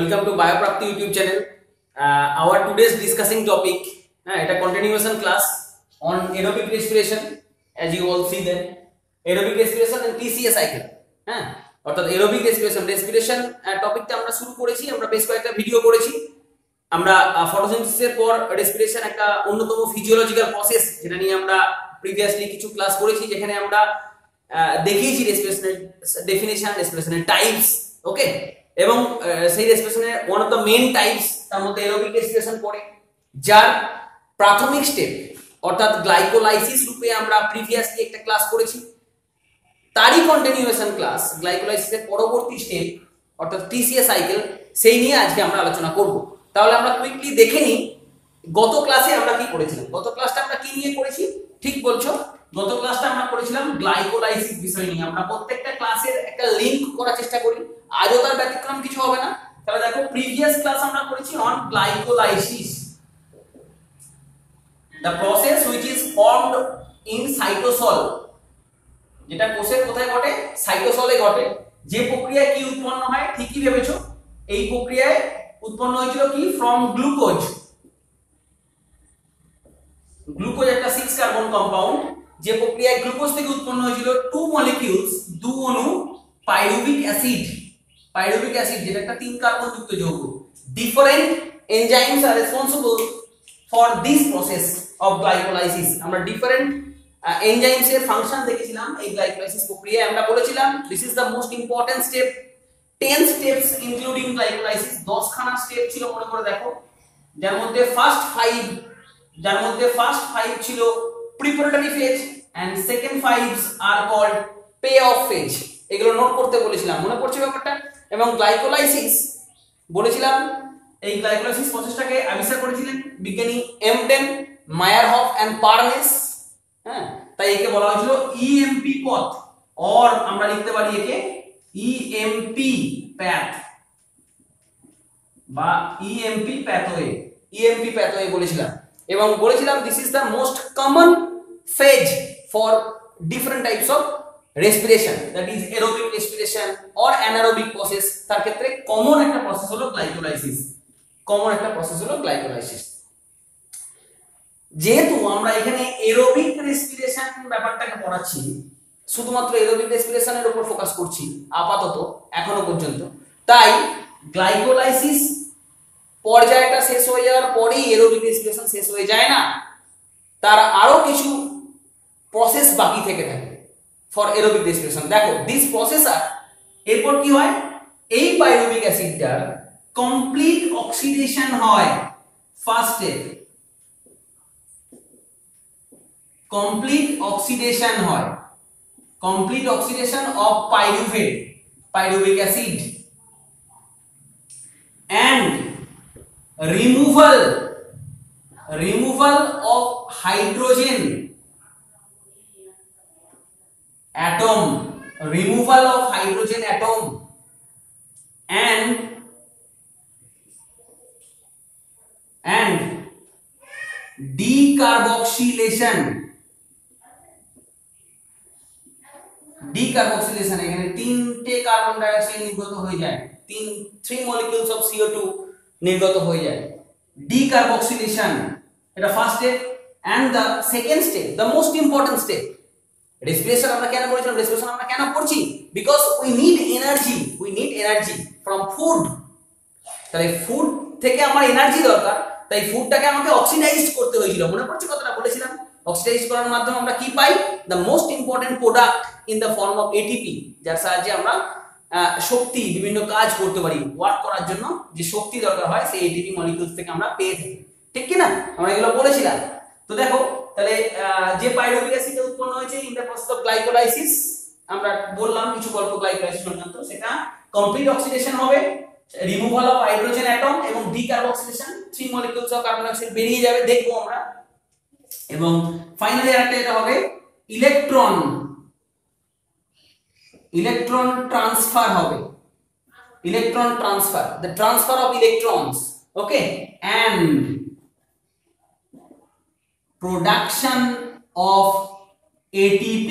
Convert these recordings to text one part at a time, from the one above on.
Welcome to Bioprapti YouTube channel. Our today's discussing topic, it a continuation class on aerobic respiration. As you all see there, aerobic respiration and TCA cycle. অর্থাৎ aerobic respiration টপিকটা আমরা শুরু করেছি, আমরা বেশ কয়েকটা video করেছি। আমরা ফটোসিনথেসিসের পর রেসপিরেশন একটা অন্যতম ফিজিওলজিক্যাল প্রসেস, যেটা নিয়ে আমরা প্রিভিয়াসলি কিছু ক্লাস করেছি, যেখানে আমরা দেখিয়েছি রেসপিরেশনের ডেফিনিশন, রেসপিরেশনের টাইপস, ওকে, এবং সেই রেসপিরেশনের one of the main types তার মধ্যে এরোবিক রেসপিরেশন পড়ে, যার প্রাথমিক স্টেপ অর্থাৎ গ্লাইকোলাইসিস রূপে আমরা প্রিভিয়াসলি একটা ক্লাস করেছি। তারই কন্টিনিউয়েশন ক্লাস গ্লাইকোলাইসিসের পরবর্তী স্টেপ অর্থাৎ টিসিএ সাইকেল, সেই নিয়ে আজকে আমরা আলোচনা করব। তাহলে আমরা কুইকলি দেখে নিই গত ক্লাসে আমরা কি করেছিলাম। গত ক্লাসটা আমরা কি নিয়ে করেছি? ঠিক বলছো, গত ক্লাসটা আমরা করেছিলাম গ্লাইকোলাইসিস বিষয় নিয়ে। আমরা প্রত্যেকটা ক্লাসের একটা লিংক করার চেষ্টা করি, আজও তার ব্যতিক্রম কিছু হবে না। তাহলে দেখো, প্রিভিয়াস ক্লাস আমরা করেছি on glycolysis, the process which is formed in cytosol, যেটা কোষের কোথায় ঘটে? সাইটোসলে ঘটে। যে প্রক্রিয়ায় কি উৎপন্ন হয়? ঠিকই ভেবেছো, এই প্রক্রিয়ায় উৎপন্ন হয়েছিল কি? From glucose. গ্লুকোজ একটা 6 কার্বন কম্পাউন্ড, যে প্রক্রিয়ায় গ্লুকোজ থেকে উৎপন্ন হয়েছিল 2 মলিকিউলস, 2 অণু পাইরুভিক অ্যাসিড। পাইরুভিক অ্যাসিড যেটা একটা 3 কার্বন যুক্ত যৌগ। Different enzymes R responsible for this process of glycolysis. আমরা ডিফারেন্ট এনজাইমস এর ফাংশন দেখেছিলাম এই গ্লাইকোলাইসিস প্রক্রিয়ায়। আমরা বলেছিলাম this is the most important step, 10 steps including glycolysis. 10 খানা স্টেপ ছিল, মনে করে দেখো, যার মধ্যে ফার্স্ট 5 ছিল preparatory phase and second 5 are called payoff phase. এগুলো নোট করতে বলেছিলাম, মনে পড়ছে ব্যাপারটা? এবং গ্লাইকোলাইসিস বলেছিলাম, এই গ্লাইকোলাইসিস প্রসেসটাকে আবিষ্কার করেছিলেন বিজ্ঞানী এমডেন, মায়ারহফ এন্ড পারনেস। তাই একে বলা হয়েছিল ইএমপি পথ, অর আমরা লিখতে পারি একে ইএমপি প্যাথ বা ইএমপি প্যাথওয়ে। ইএমপি প্যাথওয়ে বলেছিলাম, এবং বলেছিলাম this is the most common phase for different types of respiration, that is aerobic respiration or anaerobic process। তার ক্ষেত্রে কমন একটা প্রসেস হলো গ্লাইকোলাইসিস। যেহেতু আমরা এখানে এরোবিক রেসপিরেশন ব্যাপারটাকে পড়াচ্ছি, শুধুমাত্র এরোবিক রেসপিরেশনের উপর ফোকাস করছি আপাতত এখনো পর্যন্ত, তাই গ্লাইকোলাইসিস পর্যায়টা শেষ হয়ে যাওয়ার পরেই এরোবিক রেসপিরেশন শেষ হয়ে যায় না, তার আরো কিছু প্রসেস বাকি থেকে থাকে ফর এরোবিক রেসপিরেশন। দেখো, দিস প্রসেসর এরপর কি হয়? এই পাইরুভিক অ্যাসিডটার কমপ্লিট অক্সিডেশন হয়। ফার্স্ট স্টেপ, কমপ্লিট অক্সিডেশন হয়, complete oxidation of pyruvic acid and removal of hydrogen atom, and decarboxylation। এখানে 3টে কার্বন ডাই অক্সাইড নির্গত হয়ে যায়, 3 molecules of CO2 নির্গত হয়ে যায়। ডিকার্বক্সিলেশন, এটা first step. And the second step, the most important step. Respiration আমরা কেন করেছিলাম? রেসপিরেশন আমরা কেন করছি? Because we need energy from food. তাহলে ফুড থেকে আমার এনার্জি দরকার, তাই ফুডটাকে আমাকে অক্সিডাইজড করতে হয়েছিল। মনে পড়ছে কথাটা বলেছিলাম? অক্সিডাইজ করার মাধ্যমে আমরা কি পাই? The most important product in the form of ATP, যার সাহায্যে আমরা শক্তি, বিভিন্ন কাজ করতে পারি। ওয়ার্ক করার জন্য যে শক্তি দরকার হয়, সেই এটিপি মলিকিউলস থেকে আমরা পেয়ে থাকি, ঠিক কি না? আমরা এগুলো বলেছিলাম। তো দেখো, তাহলে যে পাইরুভিক অ্যাসিড উৎপন্ন হয়েছে in the process of glycolysis, আমরা বললাম কিছু গল্প গ্লাইকোলাইসিস সংক্রান্ত, সেটা কমপ্লিট অক্সিডেশন হবে, রিমুভাল অফ হাইড্রোজেন অ্যাটম এবং decarboxylation, 3 molecules of carbon dioxide বেরিয়ে যাবে, দেখবো আমরা। এবং ফাইনালি একটা এটা হবে ইলেকট্রন ট্রান্সফার হবে, the transfer of electrons, okay, and production of ATP,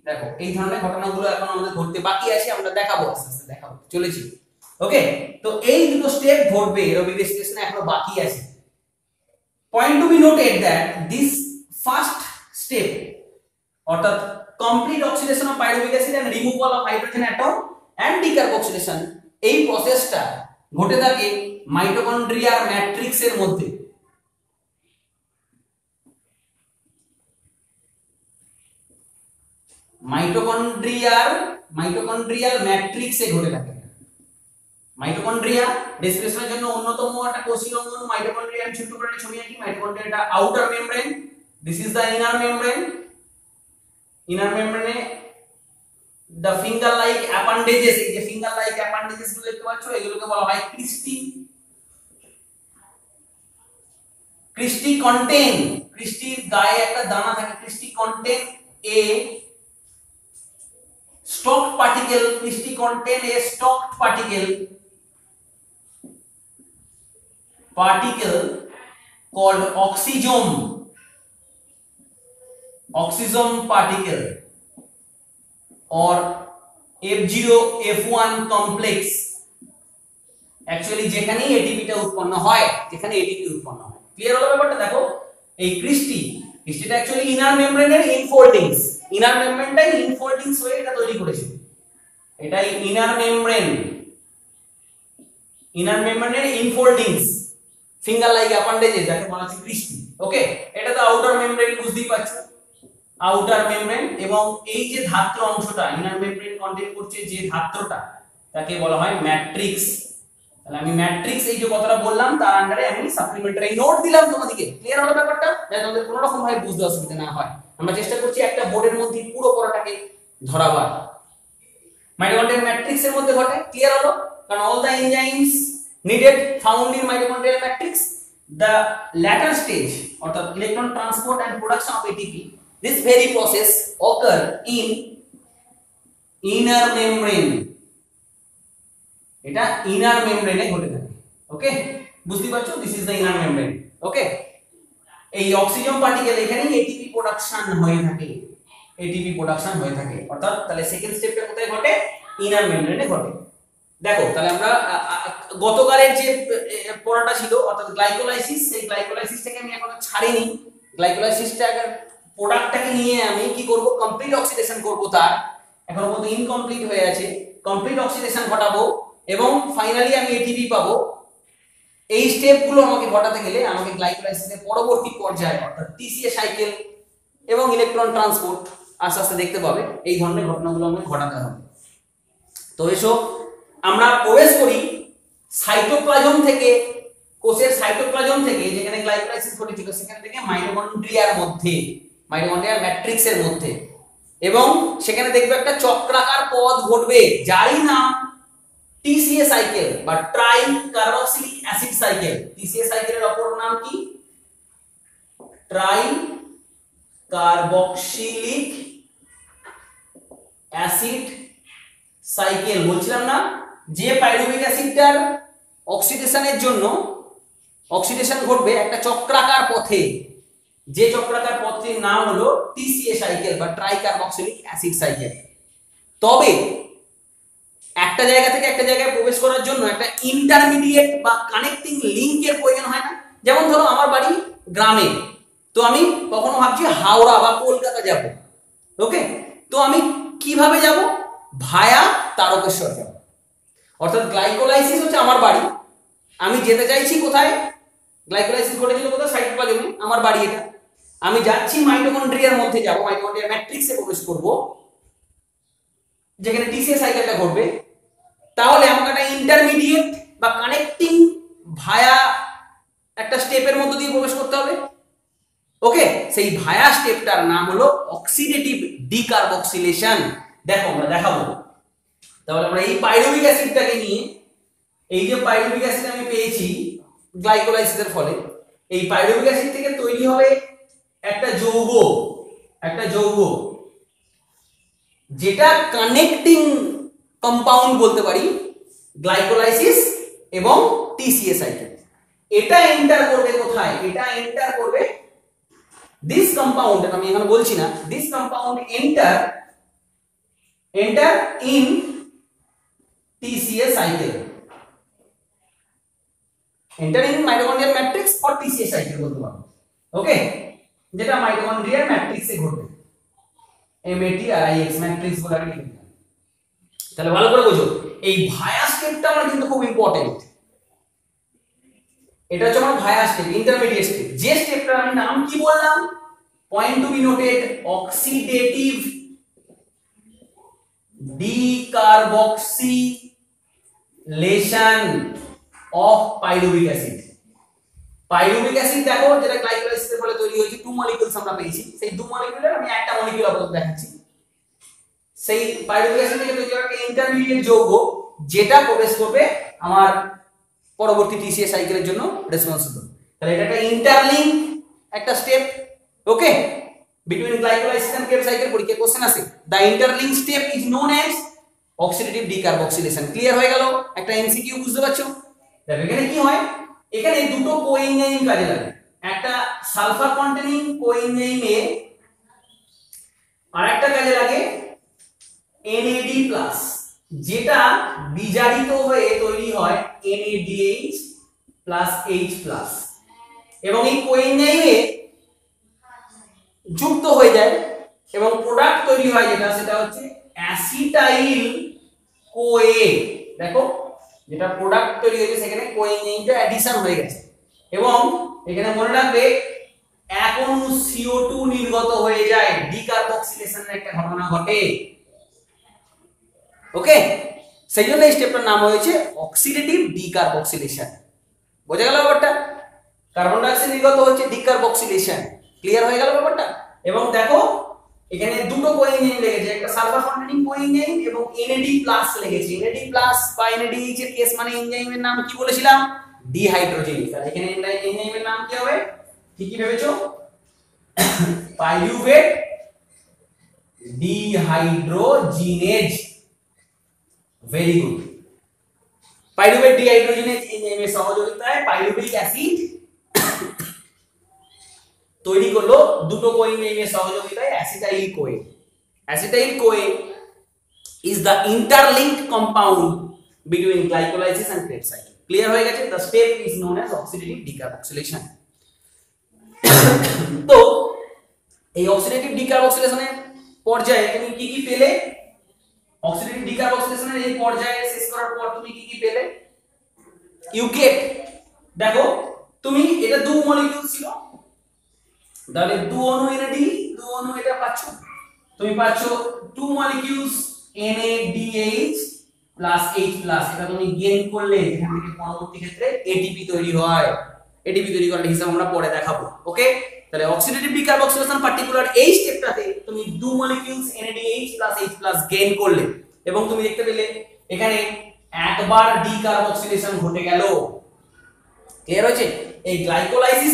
দেখো এই ধরনের ঘটনাগুলো এখন আমাদের ঘটতে বাকি আছে, আমরা দেখাবো, আস্তে আস্তে দেখাবো, চলেছি। ওকে, তো এই দুটো স্টেপ ঘটবে এরোবিক রেসপিরেশনে, এখনো বাকি আছে। Point to be noted that this first step অর্থাৎ complete oxidation of pyruvic acid and removal of hydrogen atom and decarboxylation, এই প্রসেসটা ঘটে থাকে মাইটোকন্ড্রিয়ার ম্যাট্রিক্সের মধ্যে। মাইটোকন্ড্রিয়াল ম্যাট্রিক্সে ঘটে থাকে। মাইটোকন্ড্রিয়া রেসপিরেশনের জন্য অন্যতম একটা কোষীয় অঙ্গ। মাইটোকন্ড্রিয়া আমি ছোট করে ছবি আঁকি। মাইটোকন্ড্রিয়া এটা outer membrane, this is the inner membrane. Inner মেমব্রেনে দ্য ফিঙ্গার লাইক অ্যাপেন্ডেজেস, এই যে ফিঙ্গার লাইক অ্যাপেন্ডেজেস গুলো দেখতে পাচ্ছ, এগুলোকে বলা হয় ক্রিস্টি। ক্রিস্টি কন্টেন, ক্রিস্টির গায়ে একটা দানা থাকে, cristae contain a stalked particle, cristae contain a stalked particle called oxysome particle or F0 F1 complex, actually যেখানেই এটিপিটা উৎপন্ন হয়, যেখানে এটিপি উৎপন্ন হয়। ক্লিয়ার হলো ব্যাপারটা? দেখো এই ক্রিস্টিটা অ্যাকচুয়ালি ইনার মেমব্রেনের ইনফোল্ডিংস, ইনার মেমব্রেনটাই ইনফোল্ডিংস হয়ে এটা তৈরি করেছে। এটাই ইনার মেমব্রেনের ইনফোল্ডিংস, ফিঙ্গার লাইক অ্যাপেন্ডেজেস যাকে বলা হচ্ছে ক্রিস্টি। ওকে, এটা তো আউটার মেমব্রেন, বুঝতেই পারছো আউটার মেমব্রেন। এবং এই যে ধাত্র অংশটা ইনার মেমব্রেন কন্টেইন করছে, যে ধাত্রটা, তাকে বলা হয় ম্যাট্রিক্স। তাহলে আমি ম্যাট্রিক্স এই যে কথাটা বললাম তার আন্ডারে আমি সাপ্লিমেন্টারি নোট দিলাম তোমাদেরকে। ক্লিয়ার হলো ব্যাপারটা? যাতে তোমাদের কোনো রকম ভাবে বুঝতে অসুবিধা না হয়। আমরা চেষ্টা করছি একটা বোর্ডের মধ্যে পুরো পড়াটাকে ধরাবার। মাইটোকন্ড্রিয়াল ম্যাট্রিক্সের মধ্যে ঘটে। ক্লিয়ার হলো? কারণ all the enzymes needed found in mitochondrial matrix, the latter stage অর্থাৎ electron transport and production of ATP, this very process occur in inner membrane, এটা inner membrane এ ঘটে থাকে। ওকে, বুঝতে পারছো? this is the inner membrane। ওকে, এই oxygen particle এখানেই ATP production হয়ে থাকে, এটিপি প্রোডাকশন হয়ে থাকে। অর্থাৎ তাহলে সেকেন্ড স্টেপটা কোথায় ঘটে? ইনার মেমব্রেনে ঘটে। দেখো তাহলে আমরা গতকালের যে পড়াটা ছিল অর্থাৎ গ্লাইকোলাইসিস, সেই গ্লাইকোলাইসিসটাকে আমি এখনো ছাড়িনি। গ্লাইকোলাইসিসটা প্রোডাক্টটাকে নিয়ে আমি কি করব? কমপ্লিট অক্সিডেশন করব। তার এখনো পর্যন্ত ইনকমপ্লিট হয়ে আছে, কমপ্লিট অক্সিডেশন ঘটাবো এবং ফাইনালি আমি এটিপি পাবো। এই স্টেপগুলো আমাকে ঘটাতে গেলে আমাকে গ্লাইকোলাইসিসের পরবর্তী পর্যায়ে অর্থাৎ টিসিএ সাইকেল এবং ইলেকট্রন ট্রান্সপোর্ট আস্তে আস্তে দেখতে পাবে, এই ধরনের ঘটনাগুলো আমাকে ঘটাতে হবে। তো এসব আমরা প্রবেশ করি সাইটোপ্লাজম থেকে, কোষের সাইটোপ্লাজম থেকে, যেখানে গ্লাইকোলাইসিস ঘটেছিল সেখান থেকে মাইটোকন্ড্রিয়ার মধ্যে, মাইটোকন্ড্রিয়ার ম্যাট্রিক্সের মধ্যে। এবং সেখানে দেখবে একটা চক্রাকার পথ ঘটবে যারই নাম টিসিএ সাইকেল বা try carboxylic acid cycle. TCA সাইকেলের অপর নাম কি? Try carboxylic acid cycle. বলছিলাম না যে পাইরুভিক অ্যাসিডটার অক্সিডেশনের জন্য অক্সিডেশন ঘটবে একটা চক্রাকার পথে, যে চক্রাকার পথটির নাম হলো টিসিএ সাইকেল বা ট্রাই কার্বক্সিলিক অ্যাসিড সাইকেল। তবে একটা জায়গা থেকে একটা জায়গায় প্রবেশ করার জন্য একটা ইন্টারমিডিয়েট বা কানেক্টিং লিংকের প্রয়োজন হয় না? যেমন ধরো আমার বাড়ি গ্রামে, তো আমি কখনো ভাবছি হাওড়া বা কলকাতা যাব। ওকে, তো আমি কিভাবে যাব? ভায়া তারকেশ্বর যাব। অর্থাৎ গ্লাইকোলাইসিস হচ্ছে আমার বাড়ি, আমি যেতে চাইছি কোথায়? গ্লাইকোলাইসিস ঘটেছিল কোথায়? সাইটোপ্লাজমে, আমার বাড়ি এটা। আমি যাচ্ছি মাইটোকন্ড্রিয়ার মধ্যে যাব, মাইটোকন্ড্রিয়ার ম্যাট্রিক্সে প্রবেশ করব যেখানে টিসিএ সাইকেলটা ঘটবে। তাহলে আমাকে একটা ইন্টারমিডিয়েট বা কানেক্টিং ভায়া একটা স্টেপের মধ্যে দিয়ে প্রবেশ করতে হবে। ওকে, সেই ভায়া স্টেপটার নাম হলো অক্সিডেটিভ ডিকার্বক্সিলেশন। দেখো আমরা দেখাবো। তাহলে আমরা এই পাইরুভিক অ্যাসিডটাকে নিয়ে, এই যে পাইরুভিক অ্যাসিড আমি পেয়েছি গ্লাইকোলাইসিসের ফলে, এই পাইরুভিক অ্যাসিড থেকে তৈরি হবে একটা যৌগ যেটা কানেক্টিং কম্পাউন্ড বলতে পারি গ্লাইকোলাইসিস এবং টিসিএ সাইকেল। এটা এন্টার করবে কোথায়? এটা এন্টার করবে দিস কম্পাউন্ড, আমি এখানে বলছি না, this compound enter in TCA cycle. Enter in mitochondrial matrix or TCS cycle বলতে পারো। ওকে, যেটা মাইটোকন্ড্রিয়াল ম্যাট্রিক্সে ঘটবে, MATRIX ম্যাট্রিক্স বলে আমি লিখে দিলাম। তাহলে ভালো করে বোঝো, এই ভায়া স্টেপটা আমার কিন্তু খুব ইম্পর্টেন্ট। এটা হচ্ছে আমার ভায়া স্টেপ, ইন্টারমিডিয়েট স্টেপ। যে স্টেপটার আমি নাম কি বললাম, point to be noted, oxidative decarboxylation of pyruvic acid. Pyruvic acid দেখো, যেটা গ্লাইকোলাইসিসের ফলে তৈরি হয়েছে, টু মলিকিউলস আমরা পেয়েছি। সেই টু মলিকিউলের আমি একটা মলিকিউল আপাতত দেখাচ্ছি। সেই পাইরুভিক অ্যাসিড থেকে তৈরি হওয়া একটা ইন্টারমিডিয়েট যৌগ, যেটা প্রবেশ করবে আমার পরবর্তী টিসিএস সাইকেলের জন্য রেসপন্সিবল। তাহলে এটা একটা ইন্টারলিংক একটা step. Okay, between glycolysis and Krebs cycle পরীক্ষায় কোশ্চেন আছে। the interlink step is known as oxidative decarboxylation। Clear হয়ে গেল? একটা এমসিকিউ বুঝতে পারছো? দেখো এখানে কি হয়, এখানে দুটো কোএনজাইম কাজে লাগে। একটা সালফার কন্টেনিং কোএনজাইম এ, আর একটা কাজে লাগে NAD+, যেটা বিজারিত হয়ে তৈরি হয় NADH+H+, এবং এই কোএনজাইমে যুক্ত হয়ে যায় এবং প্রোডাক্ট তৈরি হয় যেটা, সেটা হচ্ছে অ্যাসিটাইল কোএ। দেখো, যেটা প্রোডাক্ট তৈরি হয়েছে সেখানে কোএনজাইমটা অ্যাডিশন হয়ে গেছে, এবং এখানে মনে রাখবে এক অণু CO2 নির্গত হয়ে যায়, ডিকার্বক্সিলেশনের একটা ঘটনা ঘটে। ওকে, সেই জন্য এই স্টেপটার নাম হয়েছে অক্সিডেটিভ ডিকার্বক্সিলেশন। বোঝা গেল ব্যাপারটা? কার্বন ডাই অক্সাইড নির্গত হচ্ছে, ডিকার্বক্সিলেশন। ক্লিয়ার হয়ে গেল ব্যাপারটা? এবং দেখো এখানে দুটো কোএনজাইম লেগেছে, একটা সালফার কন্টেনিং কোএনজাইম এবং NAD+ লেগেছে। NAD+ বা NADH এর কেস মানে এনজাইমের নাম কি বলেছিলাম? ডিহাইড্রোজেনেজ। আর এখানে এনজাইমের নাম কি হবে? কি কি ভেবেছো? Pyruvate dehydrogenase. Very good. Pyruvate dehydrogenase এনজাইমের সহযোগিতায় পাইরুভিক অ্যাসিড তৈরি করলো দুটো কোএনজাইমের সহযোগিতায় acetyl CoA. Acetyl CoA is the interlinked compound between glycolysis and Krebs cycle. Clear হয়ে গেছে? the step is known as oxidative decarboxylation. তো এই অক্সিডেটিভ ডিকার্বক্সিলেশনের পর্যায়ে তুমি কি কি পেলে? অক্সিডেটিভ ডিকার্বক্সিলেশনের এই পর্যায়ে শেষ করার পর তুমি কি কি পেলে? ইউ গেট, দেখো তুমি এটা দু মলিকিউল ছিল, তাহলে দু অণু NAD, দু অণু এটা পাচ্ছ, তুমি পাচ্ছ টু মলিকিউলস NADH+H+। এটা তুমি গেইন করলে, এখান থেকে পরবর্তী ক্ষেত্রে ATP তৈরি হয়। ATP তৈরি করার হিসাব আমরা পরে দেখাবো। ওকে, তাহলে অক্সিডেটিভ ডিকার্বক্সিলেশন পার্টিকুলার এই স্টেপটাতে তুমি দু মলিকিউলস NADH+H+ গেইন করলে, এবং তুমি দেখতে পেলে এখানে একবার ডিকার্বক্সিলেশন ঘটে গেল। ক্লিয়ার হয়েছে? এই গ্লাইকোলাইসিস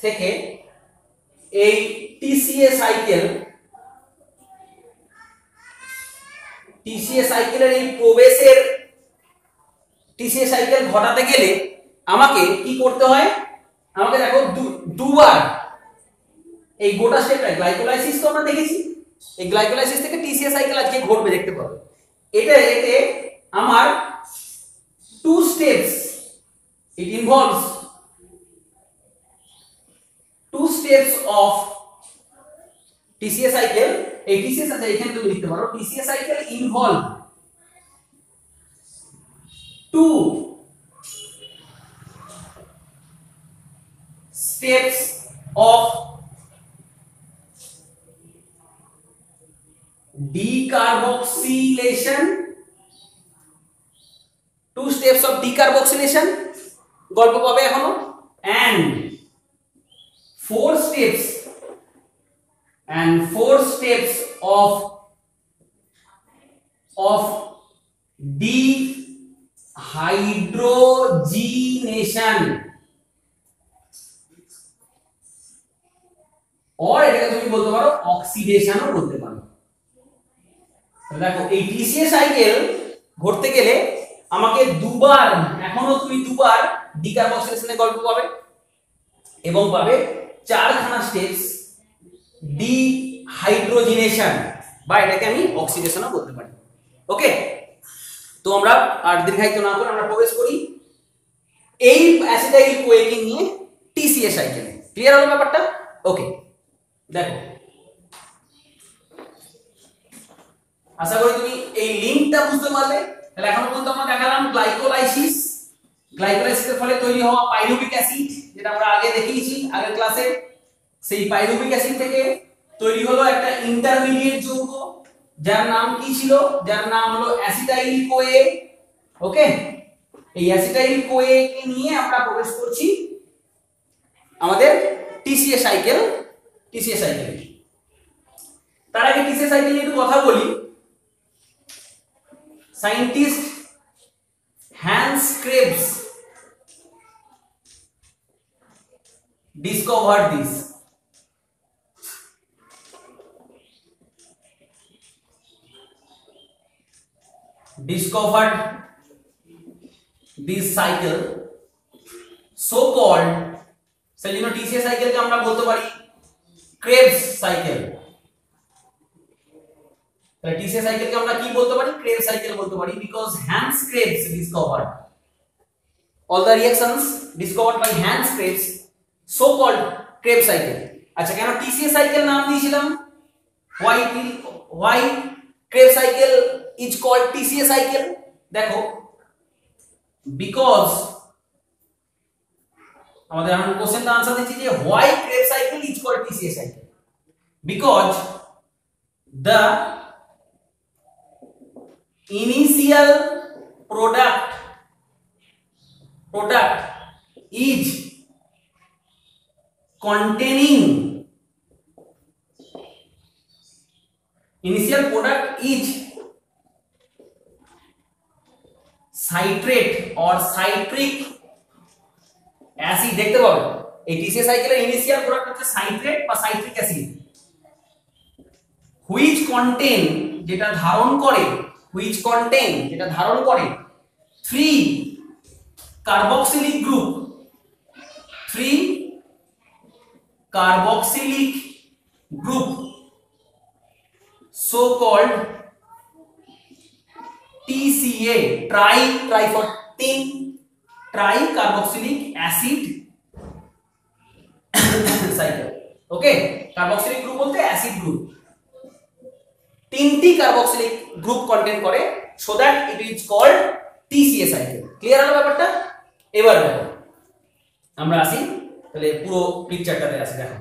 থেকে এই টিসিএ সাইকেলের এই প্রবেশের, টিসিএ সাইকেল ঘটাতে গেলে আমাকে কি করতে হয়? আমাকে দেখো দুবার এই গোটা স্টেপটা, গ্লাইকোলাইসিস তো আমরা দেখেছি, এই গ্লাইকোলাইসিস থেকে টিসিএ সাইকেল আজকে ঘটবে, দেখতে পাবে। এতে আমার two steps, it involves two steps of TCA cycle। এই TCA cycle এখানে তুমি লিখতে পারো, TCA cycle involve two steps of decarboxylation, two steps of decarboxylation গল্প পাবে এখনো, and four steps of dehydrogenation, और এটাকে তুমি বলতে পারো অক্সিডেশনও বলতে পারো। দেখো এই টিসিএ সাইকেল ঘটতে গেলে আমাকে দুবার, এখনো তুমি দুবার ডিকার্বক্সিলেশনের গল্প পাবে, এবং পাবে চারখানা স্টেপস ডিহাইড্রোজিনেশন, বা এটাকে আমি অক্সিডেশনও বলতে পারি। ওকে, তো আমরা আর দীর্ঘায়িত না করে আমরা প্রবেশ করি এই অ্যাসিটাইল কোয়েকে নিয়ে টিসিএ সাইকেলে। ক্লিয়ার হলো ব্যাপারটা? ওকে, দেখো আশা করি তুমি এই লিংকটা বুঝতে পারলে। তাহলে এখন পর্যন্ত আমরা দেখালাম গ্লাইকোলাইসিস, গ্লাইকোলাইসিসের ফলে তৈরি হওয়া পাইরুভিক অ্যাসিড, যেটা আমরা আগে দেখিয়েছি আগের ক্লাসে। সেই পাইরুভিক অ্যাসিড থেকে তৈরি হলো একটা ইন্টারমিডিয়েট যৌগ, যার নাম কি ছিল? যার নাম হলো অ্যাসিটাইল কোয়ে। ওকে, এই অ্যাসিটাইল কোয়ে কে নিয়ে আমরা প্রবেশ করছি আমাদের টিসিএ সাইকেল। টিসিএ সাইকেল, তার আগে টিসিএ সাইকেল নিয়ে একটু কথা বলি। Scientist Hans Krebs discovered this. Discovered this cycle, so called, সেই জন্য টিসিএ সাইকেলকে আমরা বলতে পারি ক্রেবস সাইকেল। তাহলে টিসিএ সাইকেলকে আমরা কি বলতে পারি? ক্রেবস সাইকেল বলতে পারি, because Hans Krebs discovered all the reactions discovered by Hans Krebs, so called Krebs cycle. আচ্ছা, কেন টিসিএ সাইকেল নাম দিয়েছিলাম? why Krebs cycle is called TCA cycle? দেখো, because আমাদের এখন কোশ্চেনটা आंसर দিচ্ছি যে why Krebs cycle is called TCA cycle, because the initial product is containing, initial product is citrate or citric acid। দেখতে পাবে এই টিসিএ সাইকেলের ইনিশিয়াল প্রোডাক্ট হচ্ছে সাইট্রেট বা সাইট্রিক অ্যাসিড, which contain, যেটা ধারণ করে, which contain, যেটা ধারণ করে 3 carboxylic group, 3 carboxylic group, so called TCA, tri for tin, tricarboxylic acid cycle। Okay, carboxylic group বলতে অ্যাসিড গ্রুপ, তিনটি কার্বক্সিলিক গ্রুপ কন্টেন করে, so that it is called TCA cycle. Clear হলো ব্যাপারটা? এবার দেখো আমরা আসি তাহলে পুরো পিকচারটাতে আসি। দেখো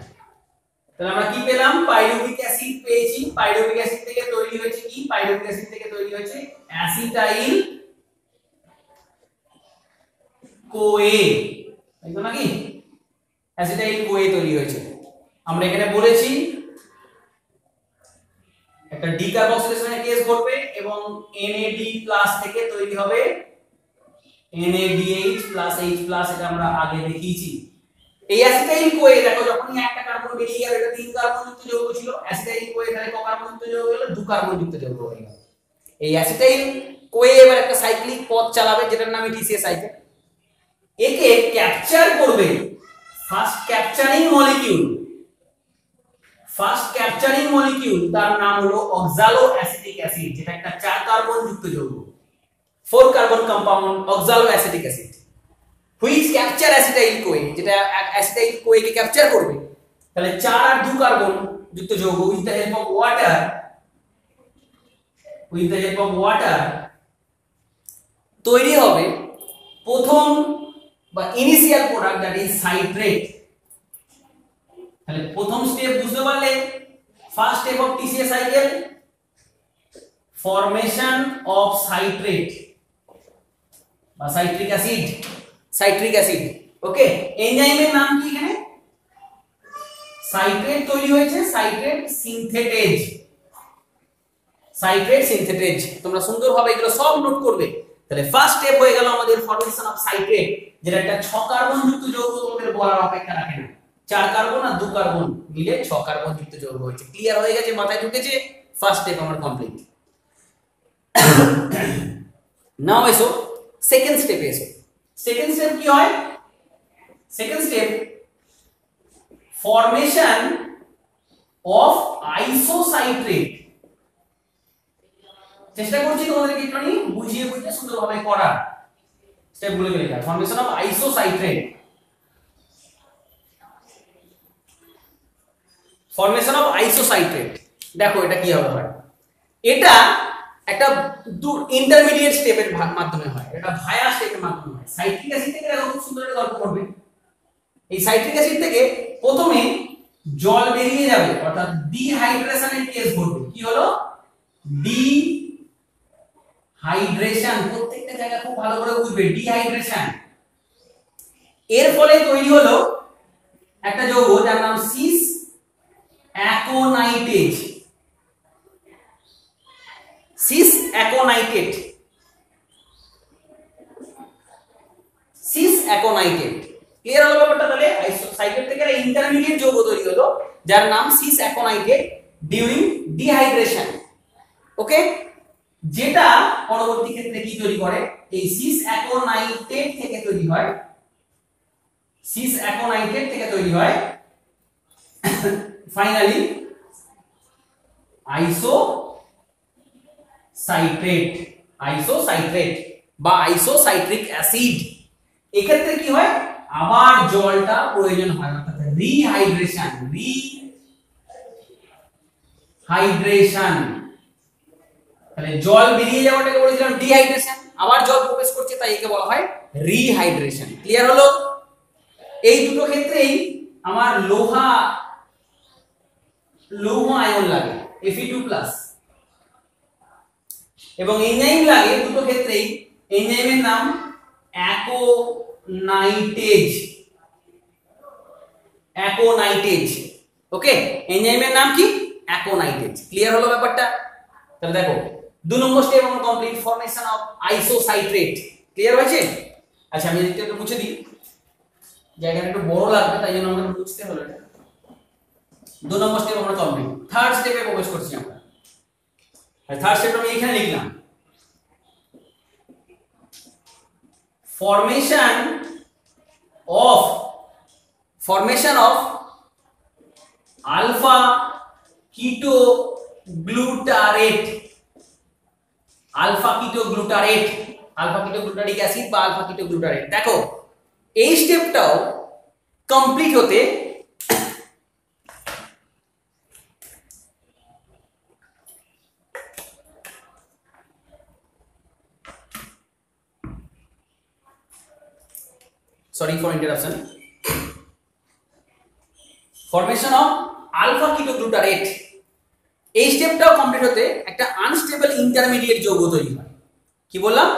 তাহলে আমরা কি পেলাম? পাইরুভিক অ্যাসিড পেয়েছি। পাইরুভিক অ্যাসিড থেকে তৈরি হয়েছে কি? পাইরুভিক অ্যাসিড থেকে তৈরি হয়েছে অ্যাসিটাইল কোয়ে, তাই তো নাকি? অ্যাসিটাইল কোয়ে তৈরি হয়েছে। আমরা এখানে বলেছি একটা ডিকার্বক্সিলেশনের কেস ঘটবে এবং NAD+ থেকে তৈরি হবে NADH+H+, এটা আমরা আগে দেখিয়েছি। এই অ্যাসিটাইল কোয়ে দেখো যখনই একটা কার্বন বেরিয়ে গেল, এটা 3 কার্বনযুক্ত যৌগ ছিল, অ্যাসিটাইল কোয়ে তাহলে ক কার্বনযুক্ত যৌগ হলো? 2 কার্বনযুক্ত যৌগ হয়ে গেল। এই অ্যাসিটাইল কোয়ে এবার একটা সাইক্লিক পথ চালাবে যেটার নাম টিসিএ সাইকেল। একে ক্যাপচার করবে ফার্স্ট ক্যাপচারিং মলিকিউল, তার নাম হলো অক্সালো অ্যাসিটিক অ্যাসিড, যেটা একটা 4 কার্বন যুক্ত যৌগ, 4 carbon compound অক্সালো acetic acid, which capture acetyl CoA, যেটা acetyl CoA কে ক্যাপচার করবে। তাহলে 4 আর 2 কার্বন যুক্ত যৌগ with the help of water তৈরি হবে প্রথম বা initial product, that is citrate. তাহলে প্রথম স্টেপ বুঝতে পারলে, first step of TCA cycle, formation of citrate বা সাইট্রিক অ্যাসিড। ওকে, এনজাইমের নাম কি? এখানে সাইট্রেট তৈরি হয়েছে, সাইট্রেট সিনথেটেজ। তোমরা সুন্দরভাবে এগুলো সব নোট করবে। তাহলে ফার্স্ট স্টেপ হয়ে গেল আমাদের ফরমেশন অফ সাইট্রেট, যেটা একটা 6 কার্বন যুক্ত যৌগ, তোমাদের বলার অপেক্ষা রাখে না। 4 কার্বন আর 2 কার্বন মিলে 6 কার্বন যুক্ত যৌগ হয়েছে। ক্লিয়ার হয়ে গেছে? মাথায় ঢুকেছে? ফার্স্ট স্টেপ আমার কমপ্লিট। নাও এসো সেকেন্ড স্টেপে এসো। সেকেন্ড স্টেপ কি হয়? Second step formation of আইসোসাইট্রেট। চেষ্টা করছি তোমাদেরকে একটুখানি বুঝিয়ে বুঝিয়ে সুন্দরভাবে করার স্টেপগুলো লেখা। ফর্মেশন অফ আইসোসাইট্রেট, ফর্মেশন অফ আইসোসাইট্রেট দেখো এটা কি হবে হয়, এটা একটা ইন্টারমিডিয়েট স্টেপের মাধ্যমে হয়, এটা ভায়া স্টেপের মাধ্যমে হয়। সাইট্রিক অ্যাসিড থেকে দেখো খুব সুন্দর একটা গল্প করবে। এই সাইট্রিক অ্যাসিড থেকে প্রথমে জল বেরিয়ে যাবে, অর্থাৎ ডিহাইড্রেশনের কেস ঘটবে। কি হলো? ডিহাইড্রেশন, প্রত্যেকটা জায়গা খুব ভালো করে বুঝবে, ডিহাইড্রেশন। এর ফলে তৈরি হলো একটা যৌগ যার নাম cis aconitase, cis অ্যাকোনাইটেট, cis অ্যাকোনাইটেট। Clear হলো ব্যাপারটা? তাহলে আইসোসাইট্রেট থেকে একটা ইন্টারমিডিয়েট যৌগ তৈরি হলো যার নাম সিস অ্যাকোনাইটেট ডিউরিং ডিহাইড্রেশন। ওকে, যেটা পরবর্তী ক্ষেত্রে কি তৈরি করে? এই সিস অ্যাকোনাইটেট থেকে তৈরি হয়, সিস অ্যাকোনাইটেট থেকে তৈরি হয় ফাইনালি আইসোসাইট্রেট, আইসোসাইট্রেট বা আইসোসাইট্রিক অ্যাসিড। এক্ষেত্রে কি হয়? আবার জলটা প্রয়োজন হয়, অর্থাৎ রিহাইড্রেশন, রিহাইড্রেশন। তাহলে জল বেরিয়ে যাওয়াটাকে বলেছিলাম ডিহাইড্রেশন, আবার জল প্রবেশ করছে তাই একে বলা হয় রিহাইড্রেশন। ক্লিয়ার হলো? এই দুটো ক্ষেত্রেই আমার লৌহ আয়ন লাগে Fe2+, এবং এনজাইম লাগে দুটো ক্ষেত্রেই। এনজাইমের নাম অ্যাকোনাইটেজ, অ্যাকোনাইটেজ। ওকে, এনজাইমের নাম কি? অ্যাকোনাইটেজ। ক্লিয়ার হলো ব্যাপারটা? তাহলে দেখো 2 নম্বর স্টেপ আমরা কমপ্লিট, ফর্মেশন অফ আইসোসাইট্রেট। ক্লিয়ার হয়েছে? আচ্ছা আমি একটু মুছে দিই, জায়গাটা একটু বড় লাগবে তাই জন্য আমাদের মুছতে হলো এটা। 2 নম্বর স্টেপ আমরা কমপ্লিট, থার্ড স্টেপে প্রবেশ করছি আমরা। আর থার্ড স্টেপ আমি এখানে লিখলাম, formation of alpha ketoglutarate, alpha ketoglutarate, alpha ketoglutaric acid বা আলফা কিটোগ্লুটারেট। দেখো এই স্টেপটাও কমপ্লিট হতে sorry for interruption, formation of alpha ketoglutarate, এই স্টেপটাও কমপ্লিট হতে একটা আনস্টেবল ইন্টারমিডিয়েট যৌগ তৈরি হয়। কি বললাম?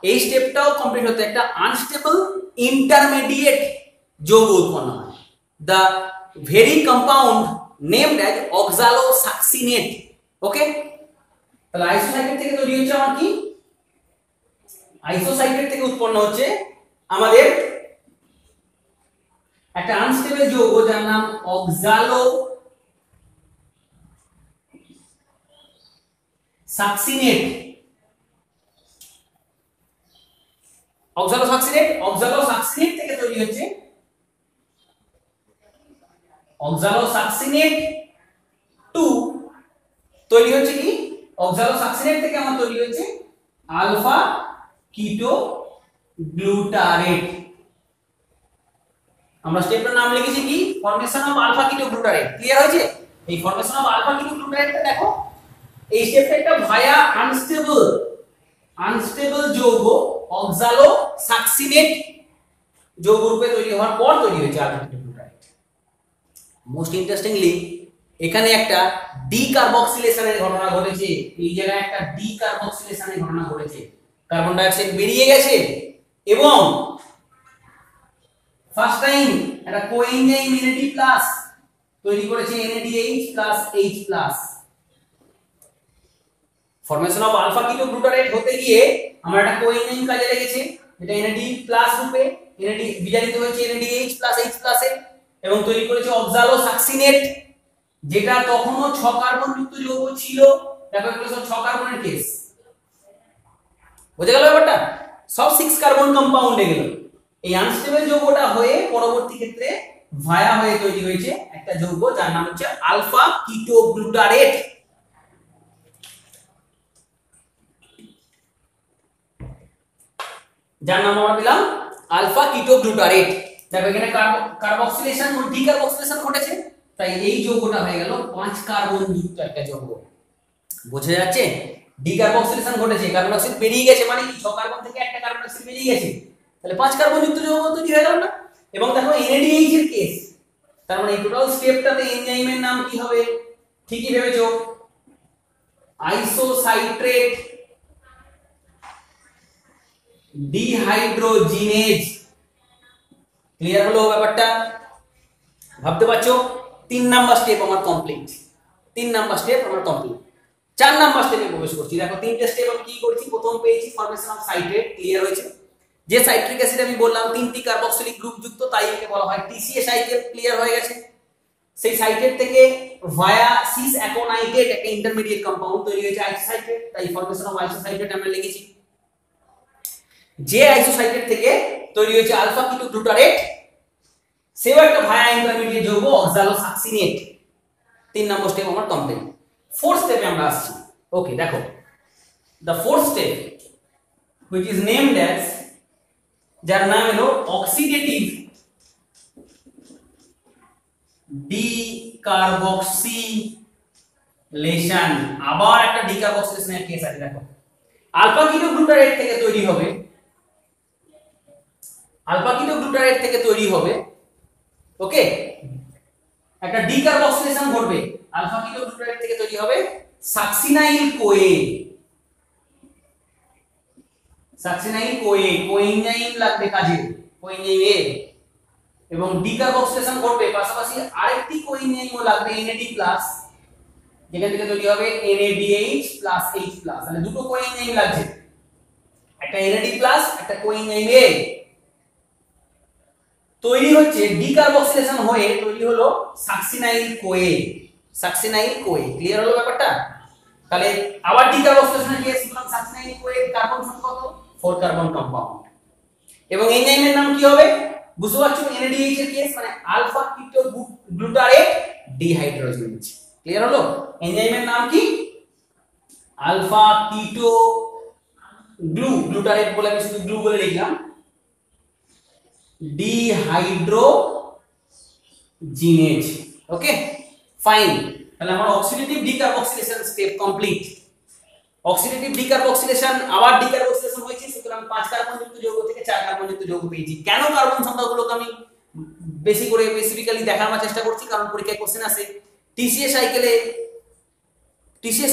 এই স্টেপটাও কমপ্লিট হতে একটা আনস্টেবল ইন্টারমিডিয়েট যৌগ উৎপন্ন হয়, the very compound named as oxalosuccinate. Okay, তাহলে আইসোসাইট্রেট থেকে তৈরি হচ্ছে আমার কি? আইসোসাইট্রেট থেকে উৎপন্ন হচ্ছে আমাদের একটা আনস্টেবল যৌগ যার নাম অক্সালোসাক্সিনেট। অক্সালোসাক্সিনেট থেকে তৈরি হচ্ছে অক্সালোসাক্সিনেট 2, তৈরি হচ্ছে কি? অক্সালোসাক্সিনেট থেকে আমার তৈরি হচ্ছে আলফা কিটোগ্লুটারেট। আমরা স্টেপটার নাম লিখেছি কি? Formation of alpha ketoglutarate. Clear হয়েছে? এই ফর্মেশন অফ আলফা কিটোগ্লুটারেটটা দেখো, এই স্টেপটা একটা ভায়া আনস্টেবল যৌগ অক্সালোসাক্সিনেট যৌগ রূপে তৈরি হওয়ার পর তৈরি হয়েছে আলফা কিটোগ্লুটারেট। মোস্ট ইন্টারেস্টিংলি এখানে একটা ডিকার্বক্সিলেশনের ঘটনা ঘটেছে, এই জায়গায় একটা ডিকার্বক্সিলেশনের ঘটনা ঘটেছে। কার্বন ডাই অক্সাইড বেরিয়ে গেছে এবং ফার্স্ট টাইম একটা কোএনজাইম NAD+ তৈরি করেছে, NADH+H+। ফর্মেশন অফ আলফা কিটোগ্লুটারেট হতে গিয়ে আমরা একটা কোএনজাইম কাজে লেগেছে, এটা NAD+ রূপে NAD বিজারিত হয়েছে NADH+H+ এ এবং তৈরি করেছে অক্সালোসাক্সিনেট, যেটা তখনও 6 কার্বন যুক্ত যৌগ ছিল। দেখো এগুলো সব 6 কার্বনের কেস, বুঝে গেল ব্যাপারটা? সব 6 কার্বন কম্পাউন্ডে গেল। এই আনস্টেবল যৌগটা হয়ে পরবর্তী ক্ষেত্রে ভায়া হয়ে তৈরি হয়েছে একটা যৌগ যার নাম হচ্ছে আলফা কিটোগ্লুটারেট। যার নাম আমরা পেলাম আলফা কিটোগ্লুটারেট। দেখো এখানে কার্বক্সিলেশন ও ডিকার্বক্সিলেশন ঘটেছে, তাই এই যৌগটা হয়ে গেল 5 কার্বন যুক্ত একটা যৌগ। বোঝা যাচ্ছে? ডিকার্বক্সিলেশন ঘটেছে, কার্বন ডাইঅক্সাইড বেরিয়ে গেছে, মানে কি 6 কার্বন থেকে একটা কার্বন ডাইঅক্সাইড বেরিয়ে গেছে, তাহলে 5 কার্বন যুক্ত যৌগ তৈরি হয়ে গেল না। এবং দেখো NADH এর কেস, তার মানে এই টোটাল স্টেপটাতে এনজাইমের নাম কি হবে? ঠিকই ভেবেছো, আইসোসাইট্রেট ডিহাইড্রোজিনেজ। ক্লিয়ার হলো ব্যাপারটা? ভাবতে পারছো? 3 নাম্বার স্টেপ আমার কমপ্লিট। 3 নাম্বার স্টেপ আমার কমপ্লিট। 4 নাম্বার স্টেপে প্রবেশ করছি। দেখো তিনটে স্টেপ আমি কি করছি, প্রথম পেয়েছি ফরমেশন অফ সাইট্রেট, ক্লিয়ার হয়েছে। যে সাইট্রিক অ্যাসিড আমি বললাম 3টি কার্বক্সিলিক গ্রুপ যুক্ত, তাই একে বলা হয় TCA সাইকেল, ক্লিয়ার হয়ে গেছে। সেই সাইট্রেট থেকে ভায়া সিস অ্যাকোনাইটেট একটা ইন্টারমিডিয়েট কম্পাউন্ড তৈরি হয়েছে আইসোসাইট্রেট, তাই ফরমেশন অফ আইসোসাইট্রেট আমরা লিখেছি। যে আইসোসাইট্রেট থেকে তৈরি হয়েছে আলফা কিটোগ্লুটারেট, সেও একটা ভায়া ইন্টারমিডিয়েট যৌগ অক্সালোসাকসিনেট। 3 নম্বর স্টেপ আমার কমপ্লিট। 4th স্টেপে আমরা আসছি। ওকে, দেখো the 4th step which is named as, যার নাম হলো অক্সিডেটিভ ডিকার্বক্সিলেশন। আবার একটা ডিকার্বক্সিলেশনের কেস আছে। দেখো আলফা কিটোগ্লুটারেট থেকে তৈরি হবে, আলফা কিটোগ্লুটারেট থেকে তৈরি হবে, ওকে, একটা ডিকার্বক্সিলেশন ঘটবে। আলফা কিটোগ্লুটারেট থেকে তৈরি হবে succinyl Koi, succinyl Koi, coenzyme লাগবে কাজে, কোএনজাইম এ, এবং ডিকার্বক্সিলেশন ঘটবে, পাশাপাশি আরেকটি কোএনজাইমও লাগবে NAD+, যেখান থেকে তৈরি হবে NADH+H+। তাহলে দুটো কোএনজাইম লাগছে, একটা NAD+, একটা কোএনজাইম এ। তৈরি হচ্ছে ডিকার্বক্সিলেশন হয়ে তৈরি হলো succinyl Koi, succinyl Koi. Clear হলো ব্যাপারটা? তাহলে আবার ডিকার্বক্সিলেশনের কেস, সাকসিনাইল কোয়ে কার্বন সংখ্যা কত? 4 কার্বন কম্পাউন্ড। এবং এনজাইমের নাম কি হবে? বুঝতে পারছো? NADH এর কেস, মানে আলফা কিটোগ্লুটারেট ডিহাইড্রোজিনেজ। ক্লিয়ার হলো? এনজাইমের নাম কি? আলফা কিটোগ্লুটারেট বলে আমি শুধু গ্লু বলে লিখলাম, ডিহাইড্রোজিনেজ। ওকে, ফাইন। তাহলে আমার oxidative decarboxylation step complete. Oxidative decarboxylation, আবার ডিকার্বক্সিলেশন হয়েছে, সুতরাং 5 কার্বন যুক্ত যৌগ থেকে 4 কার্বন যুক্ত যৌগ পেয়েছি। কেন কার্বন সংখ্যাগুলোকে আমি বেশি করে স্পেসিফিক্যালি দেখানোর চেষ্টা করছি? কারণ পরীক্ষায় কোশ্চেন আসে TCA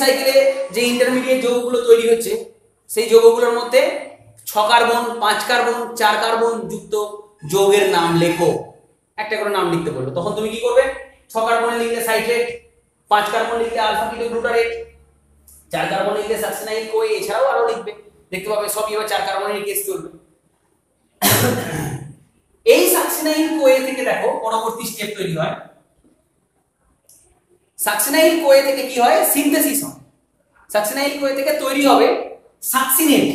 সাইকেলে যে ইন্টারমিডিয়েট যৌগগুলো তৈরি হচ্ছে, সেই যৌগগুলোর মধ্যে 6 কার্বন, 5 কার্বন, 4 কার্বন যুক্ত যৌগের নাম লেখো। একটা করে নাম লিখতে বললো, তখন তুমি কি করবে? 6 কার্বনে লিখলে সাইট্রেট, 5 কার্বন লিখলে আলফা কিটোগ্লুটারেট, 4 কার্বন লিখলে সাকসিনাইল কোয়ে, এছাড়াও আরো লিখবে, দেখতে পাবে সবই এবার 4 কার্বনের কেস চলবে। এই সাকসিনাইল কোয়ে থেকে দেখো পরবর্তী স্টেপ তৈরি হয়। সাকসিনাইল কোয়ে থেকে কি হয়? সিনথেসিস হয়। সাকসিনাইল কোয়ে থেকে তৈরি হবে সাকসিনেট।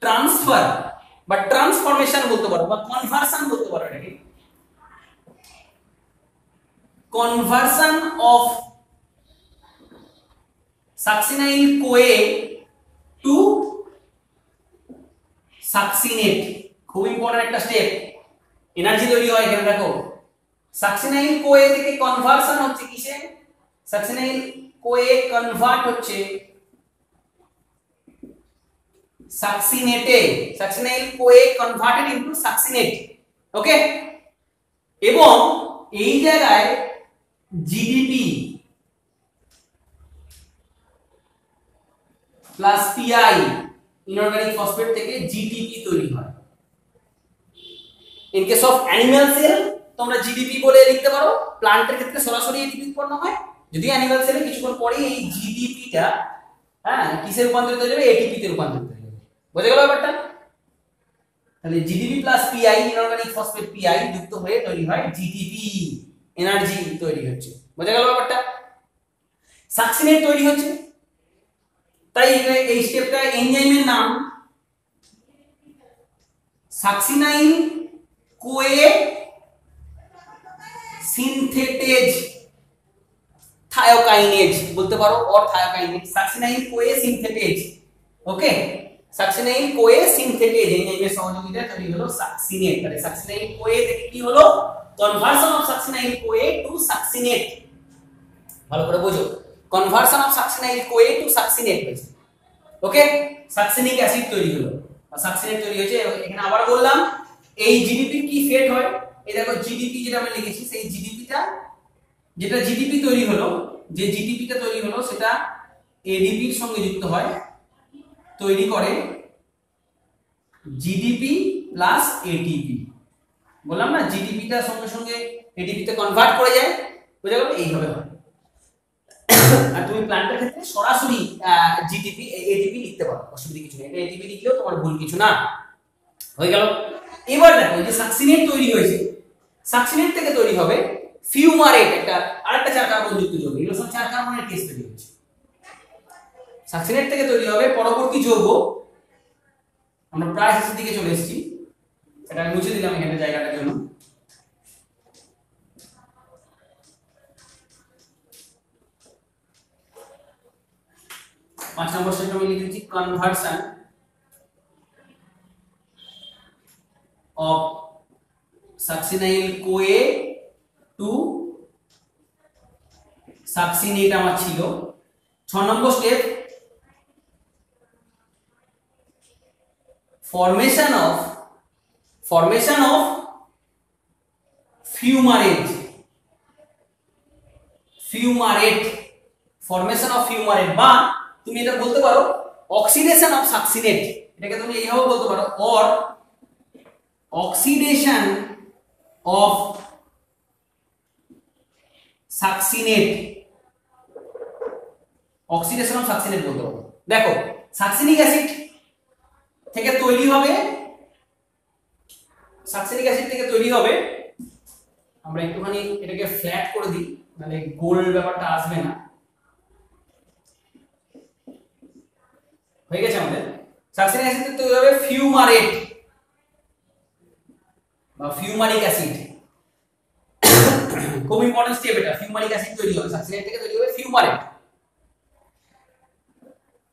ট্রান্সফার বা ট্রান্সফরমেশন বলতে পারো, বা কনভার্সন বলতে পারো এটাকে। Conversion of succinyl CoA to succinate, খুব ইম্পর্টেন্ট একটা স্টেপ। এনার্জি তৈরি হয় এখানে। দেখো সাকসিনাইল কোয়ে থেকে কনভার্সন হচ্ছে কিসে? সাকসিনাইল কোয়ে কনভার্ট হচ্ছে সাকসিনেটে, succinyl CoA converted into succinate. Okay, এবং এই জায়গায় GDP plus Pi inorganic phosphate থেকে জিটিপি তৈরি হয়। In case of animal cell তোমরা জিডিপি বলে লিখতে পারো, প্লান্টের ক্ষেত্রে সরাসরি এটিপি উৎপন্ন হয়। যদি অ্যানিমাল সেলে কিছুক্ষণ পরে এই জিডিপিটা কিসে রূপান্তরিত হয়ে যাবে? এটিপি তে রূপান্তরিত হয়ে যাবে। বুঝে গেল ব্যাপারটা? তাহলে GDP plus Pi inorganic phosphate PI যুক্ত হয়ে তৈরি হয় জিটিপি, এনার্জি তৈরি হচ্ছে। বুঝে গেল ব্যাপারটা? সাকসিনেট তৈরি হচ্ছে, তাই এই স্টেপটা এনজাইমের নাম সাকসিনাইল কোয়ে সিনথেটেজ থায়োকাইনেজ বলতে পারো, or thiokinase. Succinyl CoA synthetase okay, succinyl CoA synthetase এনজাইমের সহযোগিতায় তৈরি হলো সাকসিনেট। তাহলে সাকসিনাইল কোয়ে থেকে কি হলো, conversion of succinyl CoA to succinate. ভালো করে বোঝো, conversion of succinyl CoA to succinate হয়েছে। ওকে, সাকসিনিক অ্যাসিড তৈরি হলো বা সাকসিনেট তৈরি হয়েছে। এখানে আবার বললাম এই জিডিপি কি ফেট হয়, এই দেখো জিডিপি যেটা আমরা লিখেছি, সেই জিডিপিটা যেটা জিডিপি তৈরি হলো, যে জিডিপিটা তৈরি হলো সেটা এডিপির সঙ্গে যুক্ত হয়, তৈরি করে জিডিপি প্লাস এটিপি। বললাম না জিডিপিটা সঙ্গে সঙ্গে এটিপিতে কনভার্ট করে যায়, বুঝা গেল? এইভাবে হয়। আর তুমি প্ল্যান্টের ক্ষেত্রে সরাসরি জিটিপি এটিপি লিখতে পারো, অসুবিধা কিছু নেই। এটা এটিপি লিখলেও তোমার ভুল কিছু না। হয়ে গেল। এবার দেখো যে সাকসিনেট তৈরি হয়েছে, সাকসিনেট থেকে তৈরি হবে ফিউমারেট, একটা আরেকটা 4 কার্বন যুক্ত যৌগ। এগুলো সব 4 কার্বনের কেস তৈরি হচ্ছে। সাকসিনেট থেকে তৈরি হবে পরবর্তী যৌগ, আমরা প্রায় শেষের দিকে চলে এসেছি, এটা মুছে দিলাম এখানে জায়গাটার জন্য। पांच नंबर स्टेप में लिख दीजिए कन्वर्सन ऑफ सक्सिनाइल कोए टू सक्सिनेट আমার ছিল। 6 নম্বর step formation of fumarate formation of fumarate বা তুমি এটা বলতে পারো অক্সিডেশন অফ সাকসিনেট, এটাকে তুমি এইভাবে বলতে পারো, or oxidation of succinate, oxidation of succinate বলতে পারো। দেখো সাকসিনিক অ্যাসিড থেকে তৈরি হবে, সাকসিনিক অ্যাসিড থেকে তৈরি হবে, আমরা একটুখানি এটাকে ফ্ল্যাট করে দিই, মানে গোল ব্যাপারটা আসবে না। হয়ে গেছে আমাদের সাকসিনিক অ্যাসিড থেকে তৈরি হবে ফিউমারেট বা ফিউমারিক অ্যাসিড। খুব ইম্পর্টেন্ট স্টেপ এটা, ফিউমারিক অ্যাসিড তৈরি হবে, সাকসিনেট থেকে তৈরি হবে ফিউমারেট।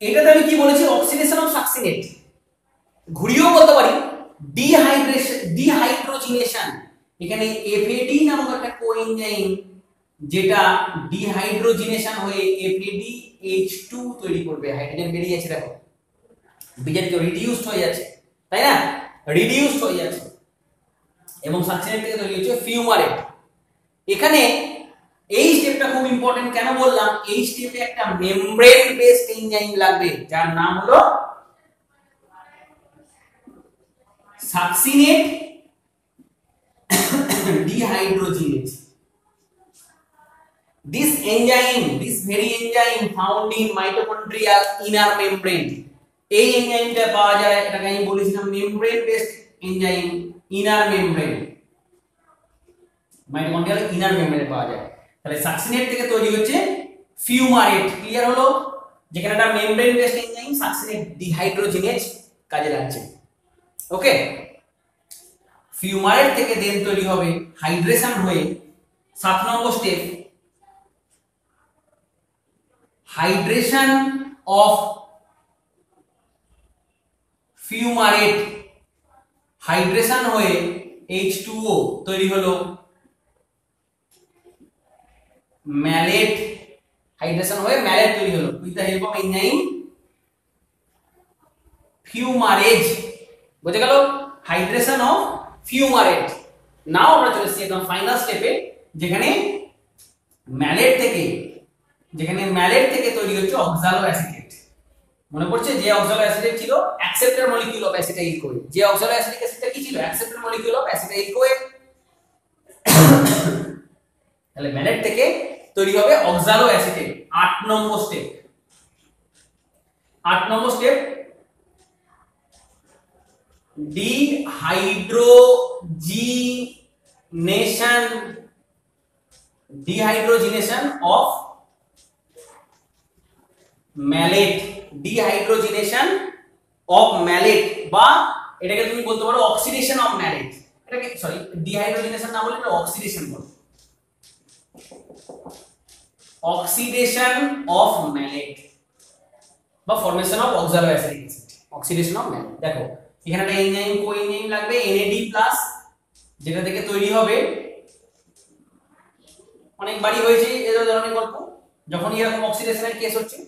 এটাতে আমি কি বলেছি, অক্সিডেশন অফ সাকসিনেট, ঘুরিয়েও বলতে পারি ডিহাইড্রোজিনেশন। এখানে এফএডি নামক একটা কোএনজাইম যেটা ডিহাইড্রোজিনেশন হয়ে এফএডিএইচ2 তৈরি করবে, হাইড্রোজেন বেরিয়ে যাচ্ছে, দেখো বিজেপি রিডিউসড হয়ে যাচ্ছে, তাই না? রিডিউসড হয়ে যাচ্ছে এবং সাকসিনেট থেকে তৈরি হচ্ছে ফিউমারেট। এখানে এই স্টেপটা খুব ইম্পর্টেন্ট, কেন বললাম, এই স্টেপে একটা মেমব্রেন বেসড এনজাইম লাগবে যার নাম হলো succinate dehydrogenase. This very enzyme found in mitochondrial inner membrane. এই এনজাইমটা পাওয়া যায়, এটাকে আমি বলেছিলাম membrane based enzyme, inner membrane, mitochondrial inner মেমব্রেনে পাওয়া যায়। তাহলে সাকসিনেট থেকে তৈরি হচ্ছে ফিউমারেট, ক্লিয়ার হলো? যেখানে একটা membrane based enzyme succinate dehydrogenase কাজে লাগছে। ওকে, ফিউমারেট থেকে দেন তৈরি হবে হাইড্রেশন হয়ে 7 নম্বর step hydration of fumarate, hydration হয়ে H2O তৈরি হলো ম্যালেট, হাইড্রেশন হয়ে ম্যালেট তৈরি হলো with the help of enzyme fumarase. বুঝে গেল? Hydration of fumarate. নাও আমরা চলে এসেছি একদম ফাইনাল স্টেপে, যেখানে ম্যালেট থেকে তৈরি হচ্ছে অক্সালো অ্যাসিটেট। মনে পড়ছে যে অক্সালো অ্যাসিটেট ছিল acceptor molecule of acetyl CoA, যে অক্সালো অ্যাসিটিক অ্যাসিডটা কি ছিল, acceptor molecule of acetyl CoA. তাহলে ম্যালেট থেকে তৈরি হবে অক্সালো অ্যাসিটেট। 8 নম্বর স্টেপ ডিহাইড্রোজিনেশন অফ ম্যালেট, বা এটাকে তুমি বলতে পারো অক্সিডেশন অফ ম্যালেট। এটাকে সরি ডিহাইড্রোজিনেশন না বলে এটা অক্সিডেশন বলো, অক্সিডেশন অফ ম্যালেট। বা formation of oxaloacetic acid, oxidation of malate. দেখো এখানে একটা এনজাইম কোএনজাইম লাগবে NAD+, যেটা থেকে তৈরি হবে, অনেকবারই হয়েছে এই ধরনের গল্প যখন এরকম অক্সিডেশনের কেস হচ্ছে,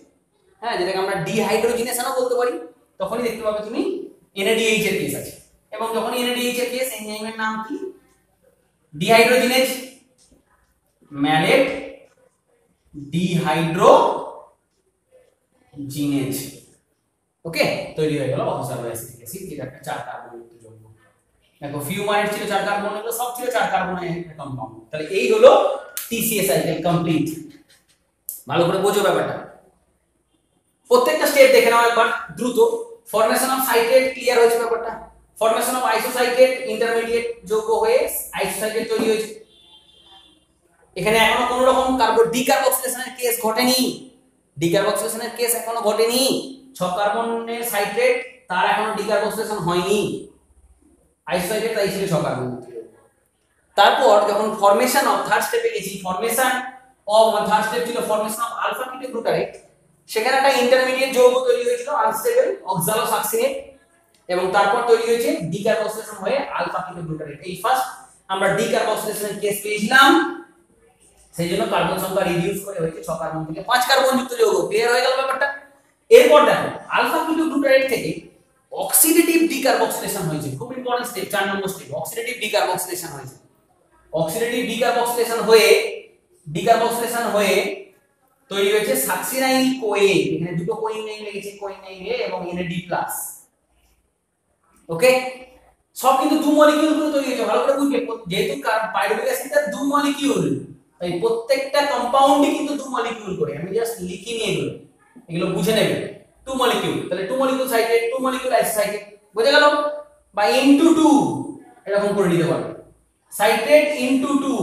হ্যাঁ, যেটাকে আমরা ডিহাইড্রোজিনেশনও বলতে পারি, তখনই দেখতে পাবে তুমি NADH এর কেস আছে। এবং যখন NADH এর কেস, এনজাইমের নাম কি? ডিহাইড্রোজিনেজ ম্যালেট ডিহাইড্রোজিনেজ, ওকে, তৈরি হয়ে গেল অক্সালো অ্যাসিটিক অ্যাসিড, যেটা একটা 4 কার্বনযুক্ত যৌগ। দেখো ফিউমারেট ছিল 4 কার্বন, এগুলো সব ছিল 4 কার্বনের কম্পাউন্ড। তাহলে এই হলো TCA সাইকেল কমপ্লিট। ভালো করে বোঝো ব্যাপারটা, প্রত্যেকটা স্টেপ দেখে নাও একবার দ্রুত। ফরমেশন অফ সাইক্লেট ক্লিয়ার হয়েছে ব্যাপারটা, ফরমেশন অফ আইসোসাইক্লেট ইন্টারমিডিয়েট যৌগ হয়ে আইসোসাইক্লেট তৈরি হয়েছে। এখানে এখনো কোনো রকম ডিকার্বক্সিলেশনের কেস ঘটেনি, ডিকার্বক্সিলেশনের কেস এখনো ঘটেনি। 6 কার্বনের সাইক্লেট, তার এখনো ডিকার্বক্সিলেশন হয়নি, আইসোসাইক্লেট তাই ছিল 6 কার্বন। তারপর যখন ফরমেশন অফ থার্ড স্টেপে গেছি, ফরমেশন অফ থার্ড স্টেপ ছিল ফরমেশন অফ আলফা কিটোগ্লুটারেট, সেখানে একটা ইন্টারমিডিয়েট যৌগ তৈরি হয়েছিল আনস্টেবল অক্সালোসাকসিনেট, এবং তারপর তৈরি হয়েছে ডিকার্বক্সিলেশন হয়ে আলফা কিটোগ্লুটারেট। এই ফার্স্ট আমরা ডিকার্বক্সিলেশনের কেস পেয়েছিলাম, সেই জন্য কার্বন সংখ্যা রিডিউস করে হয়েছে 6 কার্বন থেকে 5 কার্বন যুক্ত যৌগ। ক্লিয়ার হয়ে গেল ব্যাপারটা। এরপর দেখো আলফা কিটোগ্লুটারেট থেকে অক্সিডেটিভ ডিকার্বক্সিলেশন হয়েছে, খুব ইম্পর্টেন্ট স্টেপ, 4 নম্বর স্টেপ, অক্সিডেটিভ ডিকার্বক্সিলেশন হয়েছে। অক্সিডেটিভ ডিকার্বক্সিলেশন হয়ে তৈরি হয়েছে সাকসিনাইল কোএ, এখানে দুটো কোএনজাইম লেগেছে, কোএনজাইম A এবং NAD+, ওকে। সব কিন্তু 2 মলিকিউল করে তৈরি হয়েছে, ভালো করে বুঝবে, যেহেতু পাইরুভিক অ্যাসিডটা 2 মলিকিউল, তাই প্রত্যেকটা কম্পাউন্ডই কিন্তু 2 মলিকিউল করে। আমি জাস্ট লিখি নিয়ে এগুলো বুঝে নেবে। 2 মলিকিউল, তাহলে 2 মলিকিউল সাইক্লেট, 2 মলিকিউল আইসোসাইক্লেট, বোঝা গেল? বা ইনটু 2 এরকম করে নিতে পারো, সাইক্লেট ইনটু 2,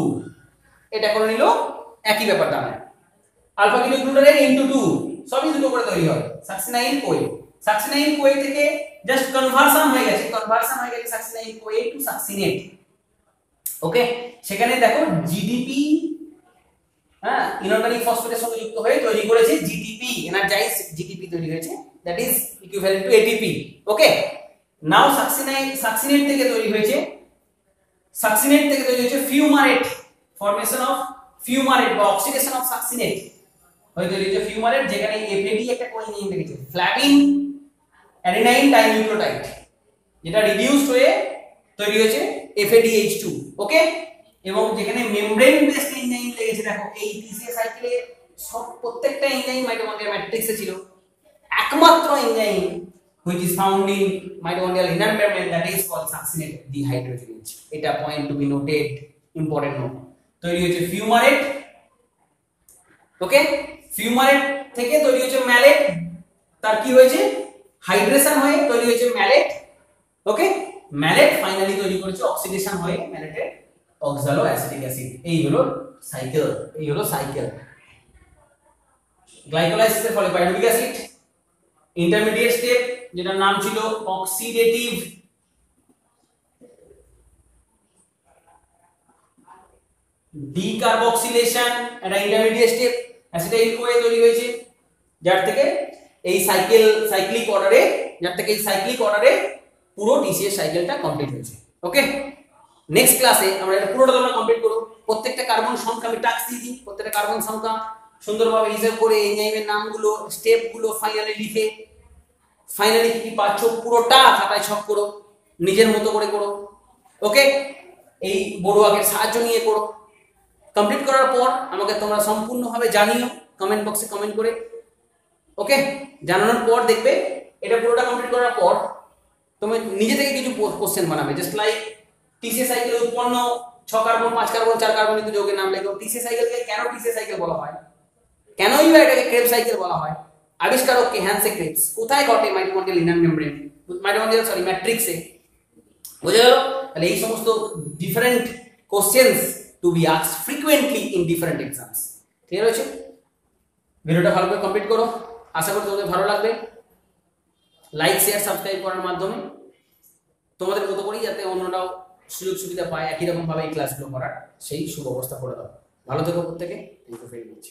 এটা করে নিলো একই ব্যাপারটা। আলফা কিটোগ্লুটারেট ইনটু 2 সবই দুটো করে তৈরি হয় সাকসিনাইল কোএ। সাকসিনাইল কোএ থেকে জাস্ট কনভার্সন হয়ে গেছে সাকসিনাইল কোএ টু সাকসিনেট, ওকে। সেখানে দেখো জিডিপি, হ্যাঁ, ইনঅর্গানিক ফসফেটের সঙ্গে যুক্ত হয়ে তৈরি করেছে জিটিপি, এনার্জাইজ জিটিপি তৈরি হয়েছে, that is equivalent to ATP, okay. Now succinate থেকে তৈরি হয়েছে ফিউমারেট, ফরমেশন অফ ফিউমারেট বা অক্সিডেশন অফ সাকসিনেট হয়ে তৈরি হয়েছে ফিউমারেট, যেখানে FAD একটা কোএনজাইম লেগেছে, ফ্ল্যাভিন অ্যাডেনাইন ডাইনিউক্লিওটাইড, যেটা রিডিউসড হয়ে তৈরি হয়েছে FADH2, ওকে। এবং যেখানে মেমব্রেন বেসড এনজাইম লেগেছে, দেখো এই TCA সাইকেলে সব প্রত্যেকটা এনজাইম মাইটোকন্ড্রিয়াল ম্যাট্রিক্সে ছিল, একমাত্র enzyme which is found in mitochondrial inner membrane, that is called succinate dehydrogenase. এটা point to be noted, important note. তৈরি হয়েছে ফিউমারেট, ওকে। ফিউমারেট থেকে তৈরি হয়েছে ম্যালেট, তার কি হয়েছে হাইড্রেশন হয়ে তৈরি হয়েছে ম্যালেট, ওকে। ম্যালেট ফাইনালি তৈরি করেছে অক্সিডেশন হয়ে ম্যালেটের অক্সালো অ্যাসিটিক অ্যাসিড। এই হলো সাইকেল। গ্লাইকোলাইসিসের ফলে পাইরুভিক অ্যাসিড, ইন্টারমিডিয়েট স্টেপ যেটার নাম ছিল অক্সিডেটিভ ডিকার্বক্সিলেশন, একটা ইন্টারমিডিয়েট স্টেপ, অ্যাসিটাইল কোএ তৈরি হয়েছে, যার থেকে এই সাইক্লিক অর্ডারে পুরো TCA সাইকেলটা কমপ্লিট হয়েছে, ওকে। নেক্সট ক্লাসে আমরা এটা পুরোটা তোমরা কমপ্লিট করো। প্রত্যেকটা কার্বন সংখ্যা আমি টাস্ক দিয়ে দিই, প্রত্যেকটা কার্বন সংখ্যা সুন্দরভাবে হিসাব করে এনজাইমের নামগুলো, স্টেপগুলো ফাইনালি লিখে, ফাইনালি কি পাচ্ছ পুরোটা খাতায় ছক করো, নিজের মতো করে করো, ওকে। এই বড়ুয়াকে সাহায্য নিয়ে করো। কমপ্লিট করার পর আমাকে তোমরা সম্পূর্ণভাবে জানিও কমেন্ট বক্সে কমেন্ট করে, ওকে। জানানোর পর দেখবে এটা পুরোটা কমপ্লিট করার পর তুমি নিজে থেকে কিছু কোশ্চেন বানাবে, জাস্ট লাইক TCA সাইকেলে উৎপন্ন 6 কার্বন 5 কার্বন 4 কার্বন কিন্তু যৌগের নাম লেখো। TCA সাইকেলকে কেন TCA সাইকেল বলা হয়, কেনই বা এটাকে ক্রেবস সাইকেল বলা হয়, আবিষ্কারক কে হ্যান্সে ক্রেবস, কোথায় ঘটে মাইটোকন্ড্রিয়াল ইনার মেমব্রেন, ম্যাট্রিক্সে, বোঝা গেল? তাহলে এই সমস্ত different questions to be asked frequently in different exams. Clear হয়েছে? ভিডিওটা ভালো করে কমপ্লিট করো, আশা করি তোমাদের ভালো লাগবে। লাইক শেয়ার সাবস্ক্রাইব করার মাধ্যমে তোমাদের মতো করেই যাতে অন্যরাও সুযোগ সুবিধা পায় একই রকম ভাবে এই ক্লাসগুলো করার, সেই সুব্যবস্থা করে দাও। ভালো থেকো প্রত্যেকে, থ্যাংক ইউ ভেরি মাচ।